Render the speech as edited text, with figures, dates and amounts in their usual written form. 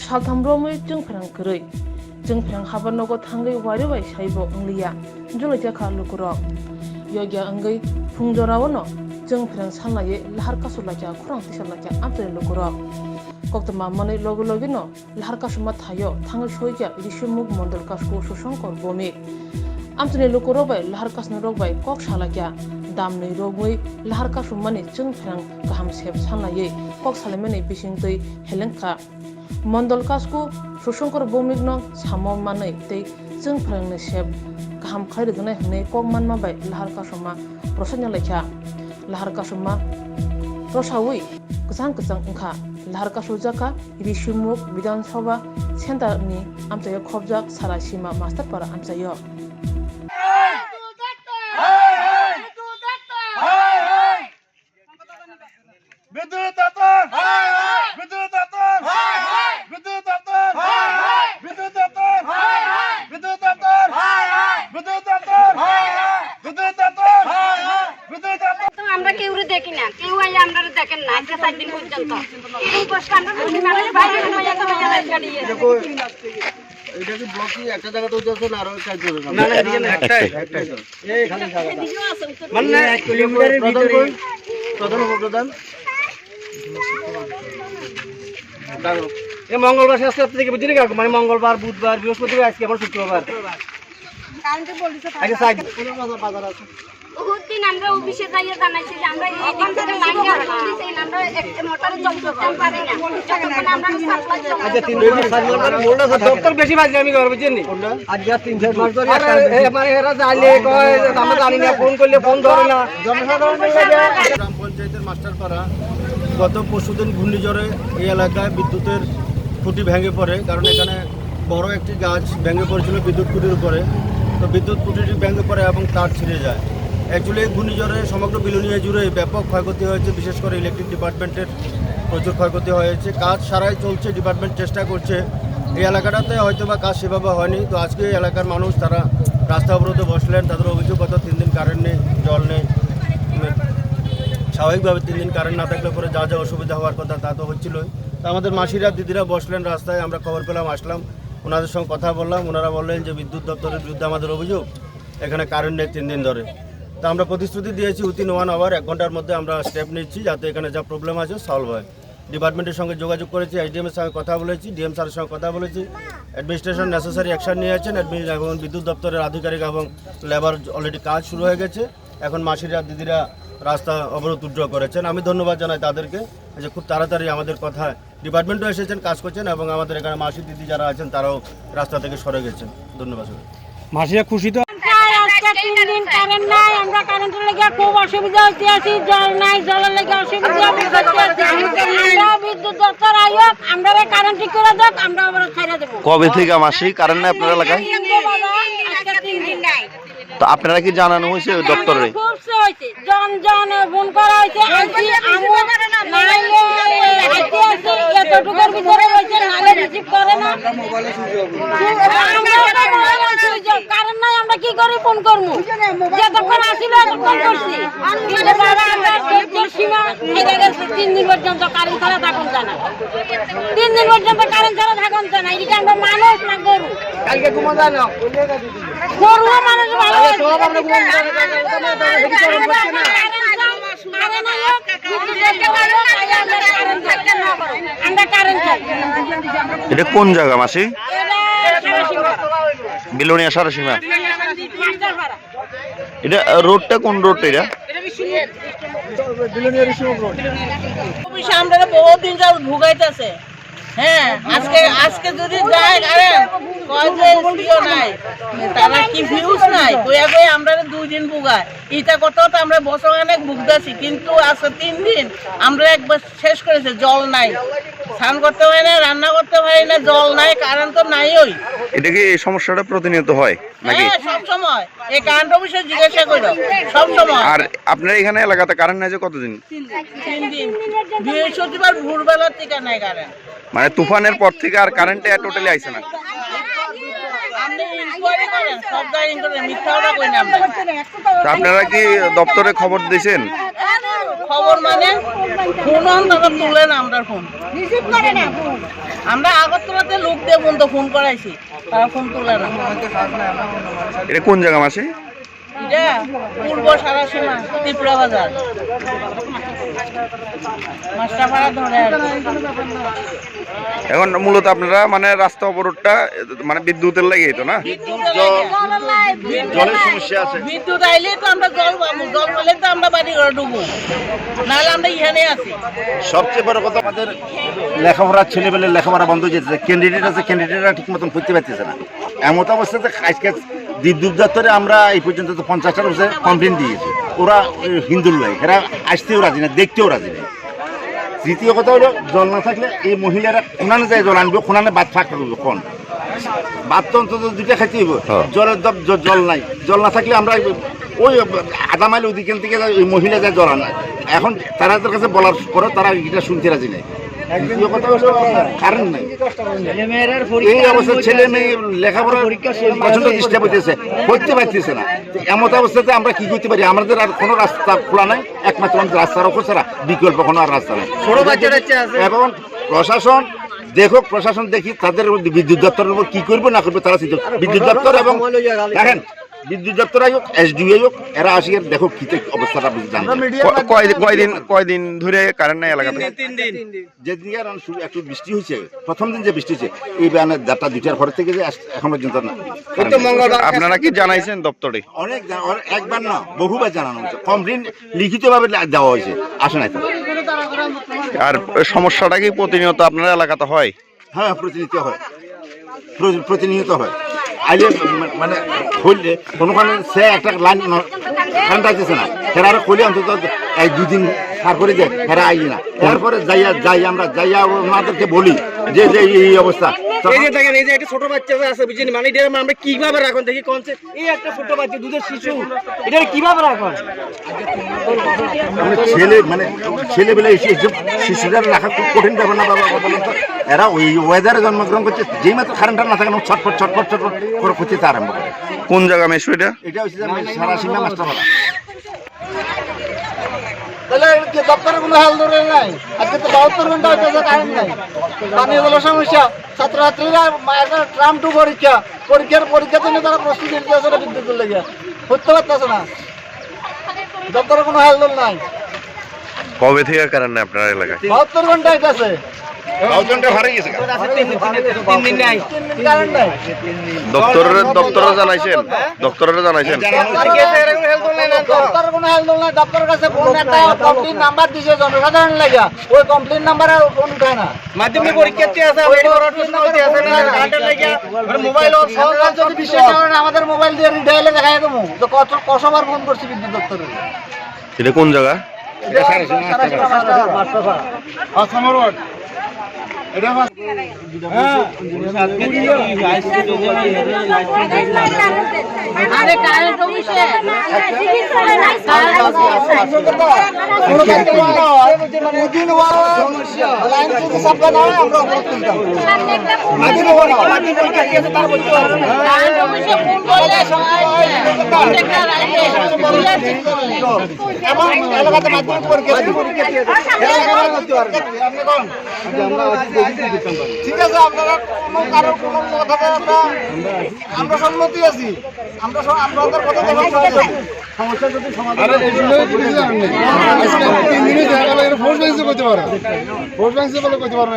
salthambromui jungphrang krui jungphrang habarnogo thangai waribai saibo angliya julaija kha lukurok yogya angai phungjorawono jungphrang sanlaye lahar kasulaja khurang tisalaja amtre lukurok koktama manai logino lahar kasuma thayo thangai soija rishimuk mondol kasko sushankor bomik amtre lukurobai lahar kasno rogbai kok salakya damnai rogui lahar kasumani jungphrang kaham sep sanlaye kok salemani bisingtei helengkha mondol kasko sushankor bomikno samo manai tei jungphrangni sep kaham khairidunai hne kok manma bai lahar kasuma prosanya lekha lahar kasuma prosawi kusang ungkha lahar kasujaka rishimuk bidan sabha center ni amchayo khobjak sarasima master para amchayo আমরা কেউ দেখি না কেউ I আমরা দেখেন না আজকে 4 দিন পর্যন্ত এই কষ্টটা বুঝি না বাইরে হয়ে তো গাড়িয়ে এটা কি ব্লক কি একটা জায়গাতে উঠছে না আরো কাজ করবে না না এখানে একটাই এই খালি জায়গা মানে 1 কিলোমিটারের ভিতরে প্রধান উপপ্রধান এই মঙ্গলবার শেষ সপ্তাহ থেকে বুঝলি কাকু মানে মঙ্গলবার বুধবার বৃহস্পতিবার আজকে আবার শুক্রবার কারণটা বলিছে আগে সাইড বাজার আছে বহুত দিন আমরা অফিসে যাইয়া জানাইছি যে আমরা এই দিন থেকে লাইন দিছি আমরা একটা মোটরে জল করতে পারি না যতক্ষণ আমরা সাপ্লাই জমা আচ্ছা 3 দিন সার্ভার মোড়া ডক্টর বেশি বাজে আমি করব বুঝছেন কোনটা আজ 3-4 মাস ধরে মানে এরা যাইলে কয় আমরা জানি না ফোন করলে ফোন ধরে না জনসাধারণের গ্রাম পঞ্চায়েতের মাস্টারপাড়া গত পরশুদিন ঘূর্ণিঝড়ে এই এলাকায় বিদ্যুতের খুঁটি ভেঙে পড়ে কারণ এখানে বড় একটি গাছ ভেঙে পড়েছিল বিদ্যুৎ খুঁটির উপরে তো বিদ্যুৎ খুঁটিটি ভেঙে পড়ে এবং তার ছিঁড়ে যায় অ্যাকচুয়ালি ঘূর্ণিঝড়ে সমগ্র বিলোনিয়া জুড়ে ব্যাপক ক্ষয়ক্ষতি হয়েছে বিশেষ করে ইলেকট্রিক ডিপার্টমেন্টের প্রচুর ক্ষয়ক্ষতি হয়েছে কাজ সারাই চলছে ডিপার্টমেন্ট চেষ্টা করছে এই এলাকাটাতে হয়তো বা কাজ সেভাবে হয়নি তো আজকে এই এলাকার মানুষ তারা রাস্তা অবরোধে বসলেন তাদের অভিযোগ গত 3 দিন কারেন্ট নেই জল নেই স্বাভাবিকভাবে 3 দিন কারেন্ট না থাকলে পরে যা যা অসুবিধা হওয়ার কথা তা তো হচ্ছিলই তো আমাদের মাসিরা দিদিরা বসলেন রাস্তায় আমরা খবর পেলাম আসলাম ওনাদের সঙ্গে কথা বললাম ওনারা বললেন যে বিদ্যুৎ দপ্তরের বিরুদ্ধে আমাদের অভিযোগ এখানে কারেন্ট নেই 3 দিন ধরে তো আমরা প্রতিশ্রুতি দিয়েছি উইথিন 1 আওয়ার 1 ঘন্টার মধ্যে আমরা স্টেপ নিচ্ছি যাতে এখানে যা প্রবলেম আছে সলভ হয় ডিপার্টমেন্টের সঙ্গে যোগাযোগ করেছি এসডিএম এর সঙ্গে কথা বলেছি ডিএম স্যারের সঙ্গে কথা বলেছি অ্যাডমিনিস্ট্রেশন নেসেসারি অ্যাকশন নিয়েছেন এবং বিদ্যুৎ দপ্তরের আধিকারিক এবং লেবার অলরেডি কাজ শুরু হয়ে গেছে এখন মাসিরা দিদিরা রাস্তা অবরোধ উদ্যোগ করেছেন আমি ধন্যবাদ জানাই তাদেরকে যে খুব তাড়াতাড়ি আমাদের কথায় ডিপার্টমেন্টও এসেছেন কাজ করছেন এবং আমাদের এখানে মাসি দিদি যারা আছেন তারাও রাস্তা থেকে সরে গেছেন ধন্যবাদ মাসিরা খুশি তো আজকে 3 দিন কারেন্ট নাই আমরা কারেন্টের লাগি খুব অসুবিধা হচ্ছে আছি জল নাই জলের লাগি অসুবিধা হচ্ছে আমরা বিদ্যুৎ দপ্তর আইও আমরা কারেন্ট ঠিক করে দাও আমরা আবার ছাইরা দেব কবে থেকে মাসি কারেন্ট নাই আপনার এলাকায় আজকে 3 দিন নাই তো আপনারা কি জানানো হয়েছে দপ্তরে খুব হইছে জন ফোন করা হইছে আজকে আমো নাইলে আজকে এতটুকুর ভিতরে হইছে নালে রিসিভ করে না মোবাইলে সুযোগ কারণ নাই আমরা কি করে ফোন করব যতক্ষণ আসিল ততক্ষণ করছি কিন্তু বাবা আমরা ধৈর্যের সীমা এটা গেছে 3 দিন পর্যন্ত কারেন্ট ছাড়া থাকুন জানা 3 দিন পর্যন্ত কারেন্ট ছাড়া থাকুন জানা এটা আমরা মানুষ না গরু কালকে ঘুমা যায় না গরু মানুষ ভালো সব আমরা ঘুমা আমরা কারেন্ট এটা কোন জায়গা মাসি বিলোনিয়া সারাসীমা এটা রোডটা কোন রোড এটা বিলোনিয়া রিসিভ রোড আমরা বহুত দিন যাবত ভুগাইতেছে হ্যাঁ আজকে যদি যায় কয় যে ভিউ নাই তারা কি ভিউজ নাই কইয়া কই আমরা 2 দিন ভুগায় এটা কত তো আমরা বছর অনেক ভুগতেছি কিন্তু আজকে 3 দিন আমরা একবার শেষ করেছে জল নাই স্নান করতে পারি না রান্না করতে পারি না জল নাই কারেন্ট তো নাই ওই এটা কি এই সমস্যাটা প্রতিনিয়ত হয় নাকি হ্যাঁ সব সময় এই কারেন্ট অফিসে জিজ্ঞাসা করো সব সময় আর আপনার এখানে এলাকাতে কারেন্ট নাই যে কতদিন 3 দিন বৃহস্পতিবার ভোরবেলার থেকে নাই কারেন্ট মানে তুফানের পর থেকে আর কারেন্টে টোটালি আইছে না তা আপনারা কি দপ্তরে খবর দিয়েছেন খবর মানে ফোন তুলে না আমরা ফোন আমরা আগরতলাতে লোক দিয়ে ফোন করাইছি, তারা ফোন তুলে না। এটা কোন জায়গা মাসে? এটা পূর্ব সারাসীমা ত্রিপুরা বাজার, মাস্টারপাড়া ধরে আর কি। এখন মূলত আপনারা মানে রাস্তা অবরোধটা মানে বিদ্যুতের লাগে তো না? জলের সমস্যা আছে। বিদ্যুৎ আইলে তো আমরা জল পাবো, জল পেলে তো আমরা বাড়ি ঘরে ঢুকবো, নাহলে আমরা এখানে আছি। সবচেয়ে বড় কথা আমাদের লেখাপড়া ছেলেবেলে লেখাপড়া বন্ধ হয়ে যেতেছে, ক্যান্ডিডেট আছে ক্যান্ডিডেটরা ঠিক মতন পড়তে পারতেছে না। এমন অবস্থাতে আজকে বিদ্যুৎ দপ্তরে আমরা এই পর্যন্ত তো 50টার উপরে কমপ্লেন দিয়েছি। ওরা হিন্দুর লোক, এরা আসতেও রাজি না, দেখতেও রাজি না। তৃতীয় কথা হলো জল না থাকলে এই মহিলারা কোনানে যায় জল আনবে, কোনানে বাদ ফাঁকা করবে। কোন বাদ তো অন্তত দুইটা খাইতে হইব, জলের জল নাই। জল না থাকলে আমরা ওই আধা মাইল ওইদিকে থেকে ওই মহিলা যায় জল আনা। এখন তাদের কাছে বলার পরও তারা এটা শুনতে রাজি নাই। দ্বিতীয় কথা হলো কারেন্ট নাই। এই অবস্থা ছেলে মেয়ে লেখাপড়া প্রচন্ড ডিস্টার্ব হইতেছে, পড়তে পারতেছে না। এমন অবস্থাতে আমরা কি করতে পারি? আমাদের আর কোনো রাস্তা খোলা নাই, একমাত্র আমাদের রাস্তার ওপর ছাড়া বিকল্প কোনো আর রাস্তা নাই। এখন প্রশাসন দেখো, প্রশাসন দেখি তাদের বিদ্যুৎ দপ্তরের উপর কি করবে না করবে তারা চিন্তা। বিদ্যুৎ দপ্তর এবং দেখেন বিদ্যুৎ দপ্তর হোক, এসডিও হোক, এরা আসি দেখো কি অবস্থাটা কয়দিন ধরে কারেন্ট নাই এলাকাতে? যেদিন একটু বৃষ্টি হয়েছে, প্রথম দিন যে বৃষ্টি হয়েছে, এই বেয়ানের 2টার ঘর থেকে যে এখন পর্যন্ত না। আপনারা কি জানাইছেন দপ্তরে? অনেক একবার না বহুবার জানানো হয়েছে, কমপ্লেন লিখিতভাবে দেওয়া হয়েছে, আসে নাই তো। আর সমস্যাটা কি প্রতিনিয়ত আপনার এলাকাতে হয়? হ্যাঁ, প্রতিনিয়ত হয়, প্রতিনিয়ত হয়। আইলে মানে খুললে কোনোখানে সে একটা লাইন কারেন্ট আসতেছে না, এরা আরো খুলে অন্তত 1-2 দিন পার করে যায়, এরা আইলে না। এরপরে আমরা যাইয়া ওনাদেরকে বলি যে এই অবস্থা। এই যে দেখেন, এই যে একটা ছোট বাচ্চা আছে বুঝছেন, মানে এটা আমরা কিভাবে রাখুন দেখি কোনছে, এই একটা ছোট বাচ্চা দুধের শিশু, এটা কিভাবে রাখুন? ছেলে মানে ছেলেবেলা শিশুরা রাখা খুব কঠিন ব্যাপার না বাবা, বলেন তো? এরা ওই ওয়েদারে জন্মগ্রহণ করছে, যেই মাত্র কারেন্টটা না থাকে না ছটফট ছটফট ছটফট করে খুঁজতে আরম্ভ করে। কোন জায়গা মেশু এটা? এটা হচ্ছে সারাসীমা মাস্টারপাড়া। তাহলে দপ্তরে কোনো হাল ধরে নাই, আজকে তো 72 ঘন্টা হইতেছে কারেন্ট নাই, পানি হলো সমস্যা। ছাত্রছাত্রীরা ট্রাম টু পরীক্ষার জন্য তারা প্রস্তুতি নিতেছে না, বিদ্যুতের লেগে হতে পারতেছে না, দপ্তরে কোনো হাল ধর নাই। কবে থেকে কারেন্ট নাই আপনার এলাকায়? 72 ঘন্টা হইতেছে, 10 ঘন্টা হারিয়ে গেছে। 3 দিন নাই, কারেন্ট নাই। দপ্তরে জানাইছেন? দপ্তরে জানাইছেন? দপ্তরের কোনো হেল্প নাই। দপ্তরের কাছে ফোন একটা কমপ্লেইন নাম্বার দিছে জনসাধারণ লাগা, ওই কমপ্লেইন নাম্বারে ফোন উঠায় না। মাধ্যমিক পরীক্ষার্থী আছে, মোবাইল সরকার যদি বিশ্বাস করে না, আমাদের মোবাইল দিয়ে রিডাইলে দেখাই দেবো তো কতবার ফোন করছি বিদ্যুৎ দপ্তরে। এটা কোন জায়গা? আরে কারেন্ট অফিসে ঠিক আছে, আপনারা কারো কোনো কথা আমরা সম্মতি আছি, আমরা আপনাদের কথা সমস্যা যদি সমাধান করতে পারে।